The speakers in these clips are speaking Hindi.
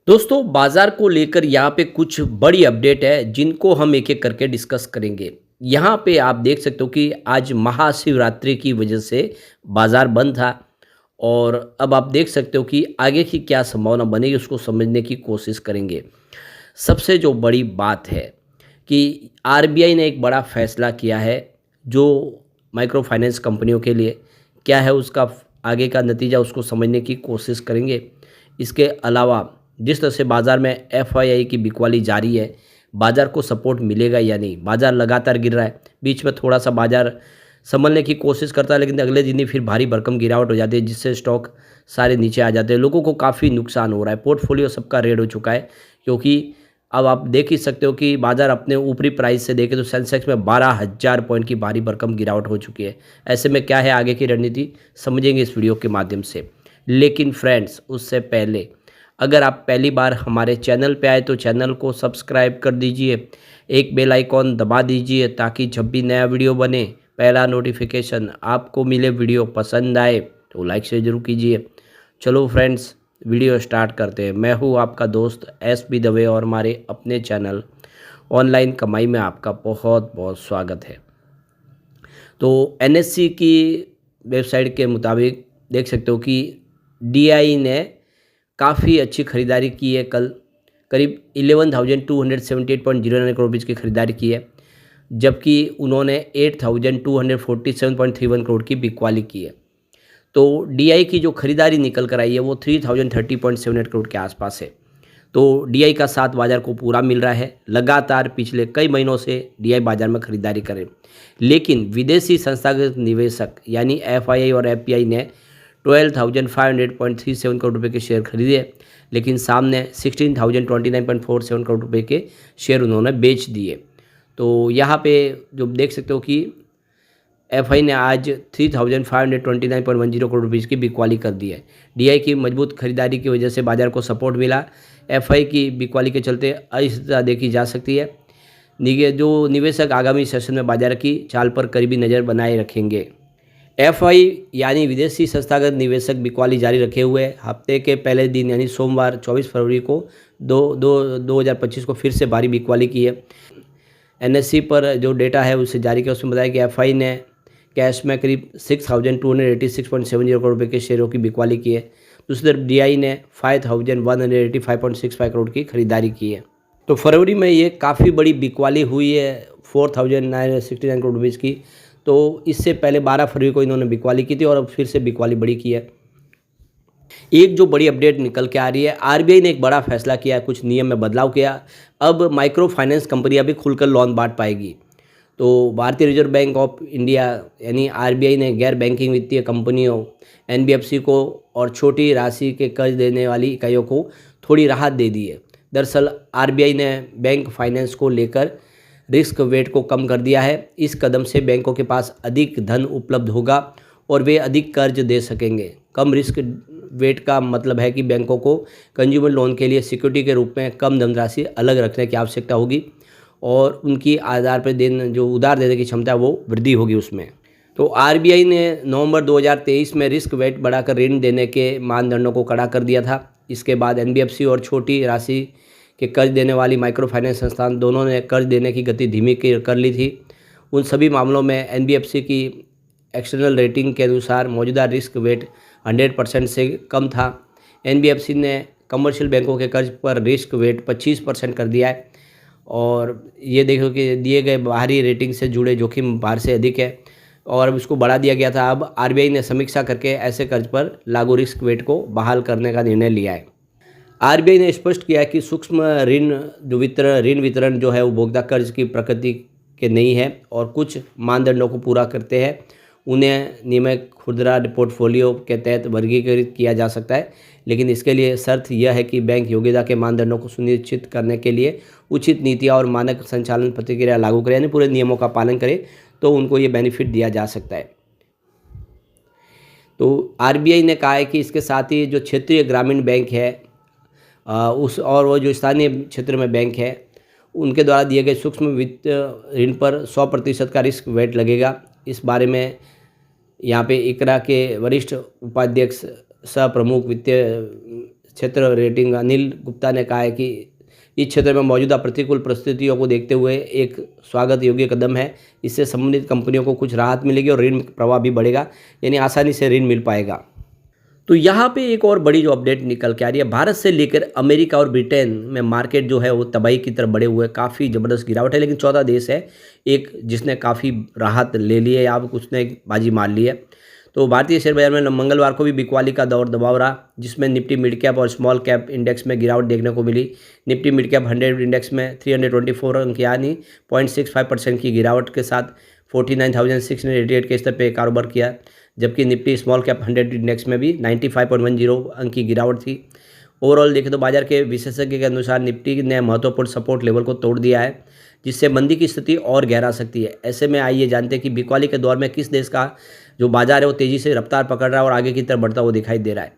दोस्तों बाजार को लेकर यहाँ पे कुछ बड़ी अपडेट है जिनको हम एक एक करके डिस्कस करेंगे। यहाँ पे आप देख सकते हो कि आज महाशिवरात्रि की वजह से बाजार बंद था और अब आप देख सकते हो कि आगे की क्या संभावना बनेगी उसको समझने की कोशिश करेंगे। सबसे जो बड़ी बात है कि आरबीआई ने एक बड़ा फैसला किया है जो माइक्रो फाइनेंस कंपनियों के लिए क्या है उसका आगे का नतीजा उसको समझने की कोशिश करेंगे। इसके अलावा जिस तरह से बाज़ार में एफआईआई की बिकवाली जारी है, बाज़ार को सपोर्ट मिलेगा या नहीं? बाज़ार लगातार गिर रहा है, बीच में थोड़ा-सा बाज़ार संभलने की कोशिश करता है लेकिन अगले दिन ही फिर भारी भरकम गिरावट हो जाती है जिससे स्टॉक सारे नीचे आ जाते हैं। लोगों को काफ़ी नुकसान हो रहा है, पोर्टफोलियो सबका रेड हो चुका है क्योंकि अब आप देख ही सकते हो कि बाज़ार अपने ऊपरी प्राइस से देखें तो सेंसेक्स में 12,000 पॉइंट की भारी भरकम गिरावट हो चुकी है। ऐसे में क्या है आगे की रणनीति समझेंगे इस वीडियो के माध्यम से। लेकिन फ्रेंड्स उससे पहले अगर आप पहली बार हमारे चैनल पे आए तो चैनल को सब्सक्राइब कर दीजिए, एक बेल आइकॉन दबा दीजिए ताकि जब भी नया वीडियो बने पहला नोटिफिकेशन आपको मिले। वीडियो पसंद आए तो लाइक शेयर जरूर कीजिए। चलो फ्रेंड्स वीडियो स्टार्ट करते हैं। मैं हूँ आपका दोस्त एसबी दवे और हमारे अपने चैनल ऑनलाइन कमाई में आपका बहुत बहुत स्वागत है। तो एनएससी की वेबसाइट के मुताबिक देख सकते हो कि डीआई ने काफ़ी अच्छी खरीदारी की है। कल करीब 11,278.09 करोड़ रुपये की खरीदारी की है जबकि उन्होंने 8,247.31 करोड़ की बिकवाली की है। तो डीआई की जो खरीदारी निकल कर आई है वो 3,030.78 करोड़ के आसपास है। तो डीआई का साथ बाज़ार को पूरा मिल रहा है। लगातार पिछले कई महीनों से डीआई बाज़ार में खरीदारी करें, लेकिन विदेशी संस्थागत निवेशक यानी एफआईआई और एफपीआई ने 12,500.37 करोड़ रुपए के शेयर खरीदे, लेकिन सामने 16,029.47 करोड़ रुपए के शेयर उन्होंने बेच दिए। तो यहाँ पे जो देख सकते हो कि एफआई ने आज 3,529.10 करोड़ रुपये की बिकवाली कर दी है। डीआई की मजबूत खरीदारी की वजह से बाजार को सपोर्ट मिला। एफआई की बिकवाली के चलते अस्थिरता देखी जा सकती है। जो निवेशक आगामी सेशन में बाजार की चाल पर करीबी नज़र बनाए रखेंगे। एफआई यानी विदेशी संस्थागत निवेशक बिकवाली जारी रखे हुए हफ्ते के पहले दिन यानी सोमवार 24 फरवरी को 2025 को फिर से भारी बिकवाली की है। एनएससी पर जो डेटा है उसे जारी किया, उसमें बताया कि एफआई ने कैश में करीब 6,286.70 करोड़ रुपये के शेयरों की बिकवाली की है। दूसरी तरफ डीआई ने 5,185.65 करोड़ की खरीदारी की है। तो फरवरी में ये काफ़ी बड़ी बिकवाली हुई है 4,969 करोड़ रुपये की। तो इससे पहले 12 फरवरी को इन्होंने बिकवाली की थी और अब फिर से बिकवाली बड़ी की है। एक जो बड़ी अपडेट निकल के आ रही है, आरबीआई ने एक बड़ा फैसला किया है, कुछ नियम में बदलाव किया। अब माइक्रो फाइनेंस कंपनियां भी खुलकर लोन बांट पाएगी। तो भारतीय रिजर्व बैंक ऑफ इंडिया यानी आरबीआई ने गैर बैंकिंग वित्तीय कंपनियों एनबीएफसी को और छोटी राशि के कर्ज देने वाली इकाइयों को थोड़ी राहत दे दी है। दरअसल आरबीआई ने बैंक फाइनेंस को लेकर रिस्क वेट को कम कर दिया है। इस कदम से बैंकों के पास अधिक धन उपलब्ध होगा और वे अधिक कर्ज दे सकेंगे। कम रिस्क वेट का मतलब है कि बैंकों को कंज्यूमर लोन के लिए सिक्योरिटी के रूप में कम धनराशि अलग रखने की आवश्यकता होगी और उनकी आधार पर जो उधार देने की क्षमता है वो वृद्धि होगी उसमें। तो आरबीआई ने नवंबर 2023 में रिस्क वेट बढ़ाकर ऋण देने के मानदंडों को कड़ा कर दिया था। इसके बाद एनबीएफसी और छोटी राशि कि कर्ज देने वाली माइक्रो फाइनेंस संस्थान दोनों ने कर्ज देने की गति धीमी कर ली थी। उन सभी मामलों में एनबीएफसी की एक्सटर्नल रेटिंग के अनुसार मौजूदा रिस्क वेट 100% से कम था। एनबीएफसी ने कमर्शियल बैंकों के कर्ज पर रिस्क वेट 25% कर दिया है और ये देखो कि दिए गए बाहरी रेटिंग से जुड़े जोखिम बाहर से अधिक है और अब इसको बढ़ा दिया गया था। अब आरबीआई ने समीक्षा करके ऐसे कर्ज पर लागू रिस्क वेट को बहाल करने का निर्णय लिया है। आरबीआई ने स्पष्ट किया कि सूक्ष्म ऋण वितरण जो है उपभोक्ता कर्ज की प्रकृति के नहीं है और कुछ मानदंडों को पूरा करते हैं। उन्हें नियमित खुदरा पोर्टफोलियो के तहत वर्गीकृत किया जा सकता है, लेकिन इसके लिए शर्त यह है कि बैंक योग्यता के मानदंडों को सुनिश्चित करने के लिए उचित नीतियाँ और मानक संचालन प्रक्रिया लागू करें, यानी पूरे नियमों का पालन करें तो उनको ये बेनिफिट दिया जा सकता है। तो आरबीआई ने कहा है कि इसके साथ ही जो क्षेत्रीय ग्रामीण बैंक है उस और वो जो स्थानीय क्षेत्र में बैंक है उनके द्वारा दिए गए सूक्ष्म वित्त ऋण पर 100% का रिस्क वेट लगेगा। इस बारे में यहाँ पे इकरा के वरिष्ठ उपाध्यक्ष सह प्रमुख वित्तीय क्षेत्र रेटिंग अनिल गुप्ता ने कहा है कि इस क्षेत्र में मौजूदा प्रतिकूल परिस्थितियों को देखते हुए एक स्वागत योग्य कदम है। इससे संबंधित कंपनियों को कुछ राहत मिलेगी और ऋण प्रवाह भी बढ़ेगा, यानी आसानी से ऋण मिल पाएगा। तो यहाँ पे एक और बड़ी जो अपडेट निकल के आ रही है, भारत से लेकर अमेरिका और ब्रिटेन में मार्केट जो है वो तबाही की तरफ बढ़े हुए, काफ़ी ज़बरदस्त गिरावट है। लेकिन 14 देश है एक जिसने काफ़ी राहत ले ली है या कुछ ने बाजी मार ली है। तो भारतीय शेयर बाजार में मंगलवार को भी बिकवाली का दौर दबाव रहा, जिसमें निफ्टी मिड कैप और स्मॉल कैप इंडेक्स में गिरावट देखने को मिली। निफ्टी मिड कैप 100 इंडेक्स में 324 अंक यानी 0.65% की गिरावट के साथ 49,688 के स्तर पर कारोबार किया, जबकि निफ्टी स्मॉल कैप 100 इंडेक्स में भी 95.10 अंक की गिरावट थी। ओवरऑल देखें तो बाजार के विशेषज्ञ के अनुसार निफ्टी ने महत्वपूर्ण सपोर्ट लेवल को तोड़ दिया है, जिससे मंदी की स्थिति और गहरा सकती है। ऐसे में आइए जानते हैं कि बिकवाली के दौर में किस देश का जो बाजार है वो तेज़ी से रफ्तार पकड़ रहा है और आगे की तरफ बढ़ता हुआ दिखाई दे रहा है।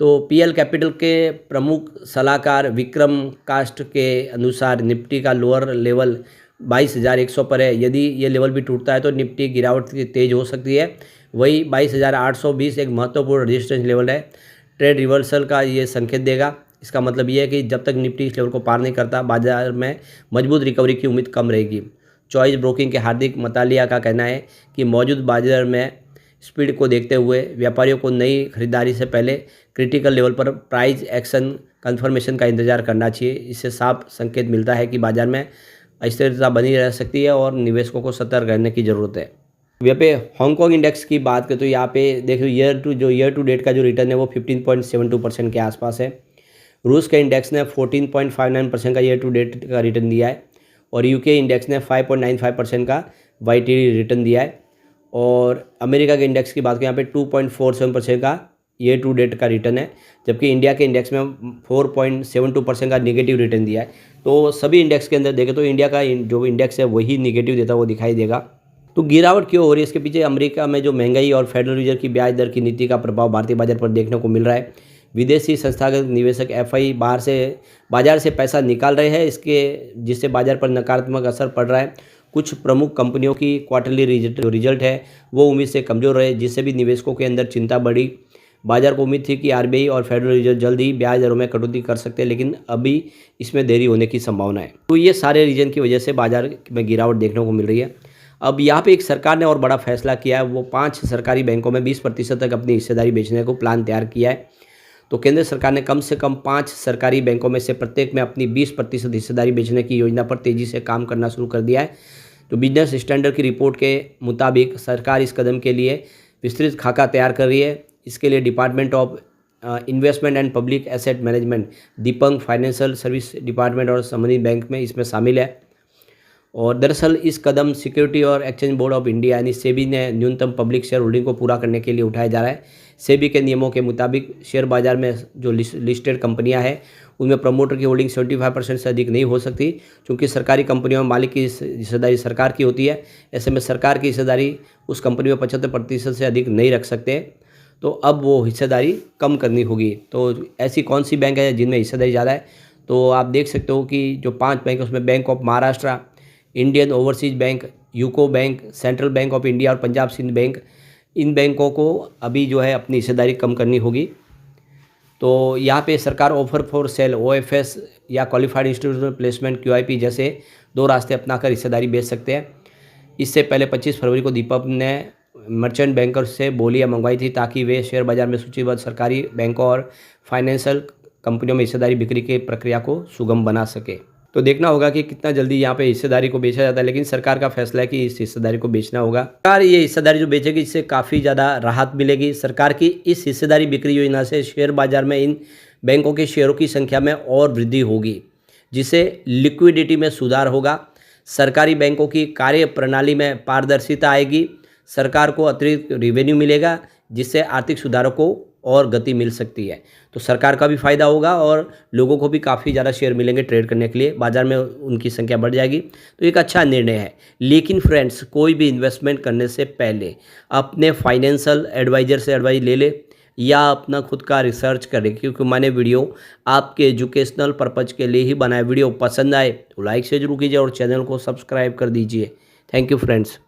तो पीएल कैपिटल के प्रमुख सलाहकार विक्रम कास्ट के अनुसार निफ्टी का लोअर लेवल 22,100 पर है। यदि ये लेवल भी टूटता है तो निफ्टी गिरावट तेज हो सकती है। वही 22,820 एक महत्वपूर्ण रेजिस्टेंस लेवल है। ट्रेड रिवर्सल का ये संकेत देगा। इसका मतलब ये है कि जब तक निफ्टी इस लेवल को पार नहीं करता, बाजार में मजबूत रिकवरी की उम्मीद कम रहेगी। चॉइस ब्रोकिंग के हार्दिक मतालिया का कहना है कि मौजूद बाजार में स्पीड को देखते हुए व्यापारियों को नई खरीदारी से पहले क्रिटिकल लेवल पर प्राइस एक्शन कंफर्मेशन का इंतजार करना चाहिए। इससे साफ संकेत मिलता है कि बाजार में अस्थिरता बनी रह सकती है और निवेशकों को सतर्क रहने की ज़रूरत है। यहाँ पे हांगकांग इंडेक्स की बात करें तो यहाँ पे देखो ईयर टू डेट का जो रिटर्न है वो 15.72% के आसपास है। रूस के इंडेक्स ने 14.59% का ईयर टू डेट का रिटर्न दिया है और यूके इंडेक्स ने 5.95% का YTD रिटर्न दिया है। और अमेरिका के इंडेक्स की बात करें यहाँ पे 2.47% का ईयर टू डेट का रिटर्न है, जबकि इंडिया के इंडेक्स में 4.72% का निगेटिव रिटर्न दिया है। तो सभी इंडेक्स के अंदर देखें तो इंडिया का जो इंडेक्स है वही निगेटिव देता हुआ दिखाई देगा। तो गिरावट क्यों हो रही है? इसके पीछे अमेरिका में जो महंगाई और फेडरल रिजर्व की ब्याज दर की नीति का प्रभाव भारतीय बाजार पर देखने को मिल रहा है। विदेशी संस्थागत निवेशक FI बाजार से पैसा निकाल रहे हैं, जिससे बाजार पर नकारात्मक असर पड़ रहा है। कुछ प्रमुख कंपनियों की क्वार्टरली रिजल्ट है वो उम्मीद से कमज़ोर रहे, जिससे भी निवेशकों के अंदर चिंता बढ़ी। बाजार को उम्मीद थी कि RBI और फेडरल रिजर्व जल्द ही ब्याज दरों में कटौती कर सकते हैं, लेकिन अभी इसमें देरी होने की संभावना है। तो ये सारे रीजन की वजह से बाजार में गिरावट देखने को मिल रही है। अब यहाँ पे एक सरकार ने और बड़ा फैसला किया है, वो 5 सरकारी बैंकों में 20% तक अपनी हिस्सेदारी बेचने को प्लान तैयार किया है। तो केंद्र सरकार ने कम से कम 5 सरकारी बैंकों में से प्रत्येक में अपनी 20% हिस्सेदारी बेचने की योजना पर तेज़ी से काम करना शुरू कर दिया है। तो बिजनेस स्टैंडर्ड की रिपोर्ट के मुताबिक सरकार इस कदम के लिए विस्तृत खाका तैयार कर रही है। इसके लिए department of investment and public asset management, DIPAM financial service department और संबंधित बैंक में इसमें शामिल है। और दरअसल इस कदम सिक्योरिटी और एक्सचेंज बोर्ड ऑफ इंडिया यानी सेबी ने न्यूनतम पब्लिक शेयर होल्डिंग को पूरा करने के लिए उठाया जा रहा है। सेबी के नियमों के मुताबिक शेयर बाजार में जो लिस्टेड कंपनियां हैं उनमें प्रमोटर की होल्डिंग 75% से अधिक नहीं हो सकती, क्योंकि सरकारी कंपनियों में मालिक की हिस्सेदारी सरकार की होती है। ऐसे में सरकार की हिस्सेदारी उस कंपनी में 75% से अधिक नहीं रख सकते, तो अब वो हिस्सेदारी कम करनी होगी। तो ऐसी कौन सी बैंक है जिनमें हिस्सेदारी ज़्यादा है? तो आप देख सकते हो कि जो 5 बैंक है उसमें bank of Maharashtra, Indian overseas bank, UCO bank, central bank of India और पंजाब सिंध बैंक, इन बैंकों को अभी जो है अपनी हिस्सेदारी कम करनी होगी। तो यहाँ पे सरकार ऑफर फॉर सेल OFS या क्वालिफाइड इंस्टीट्यूशनल प्लेसमेंट QIP जैसे 2 रास्ते अपनाकर हिस्सेदारी बेच सकते हैं। इससे पहले 25 फरवरी को दीपक ने मर्चेंट बैंकर से बोलियां मंगवाई थी ताकि वे शेयर बाजार में सूचीबद्ध सरकारी बैंकों और फाइनेंशियल कंपनियों में हिस्सेदारी बिक्री की प्रक्रिया को सुगम बना सके। तो देखना होगा कि कितना जल्दी यहाँ पे हिस्सेदारी को बेचा जाता है, लेकिन सरकार का फैसला है कि इस हिस्सेदारी को बेचना होगा। सरकार ये हिस्सेदारी जो बेचेगी इससे काफ़ी ज़्यादा राहत मिलेगी। सरकार की इस हिस्सेदारी बिक्री योजना से शेयर बाजार में इन बैंकों के शेयरों की संख्या में और वृद्धि होगी, जिससे लिक्विडिटी में सुधार होगा। सरकारी बैंकों की कार्य प्रणाली में पारदर्शिता आएगी, सरकार को अतिरिक्त रेवेन्यू मिलेगा, जिससे आर्थिक सुधारों को और गति मिल सकती है। तो सरकार का भी फ़ायदा होगा और लोगों को भी काफ़ी ज़्यादा शेयर मिलेंगे ट्रेड करने के लिए, बाज़ार में उनकी संख्या बढ़ जाएगी। तो एक अच्छा निर्णय है। लेकिन फ्रेंड्स, कोई भी इन्वेस्टमेंट करने से पहले अपने फाइनेंशियल एडवाइज़र से एडवाइस ले ले या अपना खुद का रिसर्च करें, क्योंकि मैंने वीडियो आपके एजुकेशनल पर्पज़ के लिए ही बनाया। वीडियो पसंद आए तो लाइक से जरूर कीजिए और चैनल को सब्सक्राइब कर दीजिए। Thank you friends.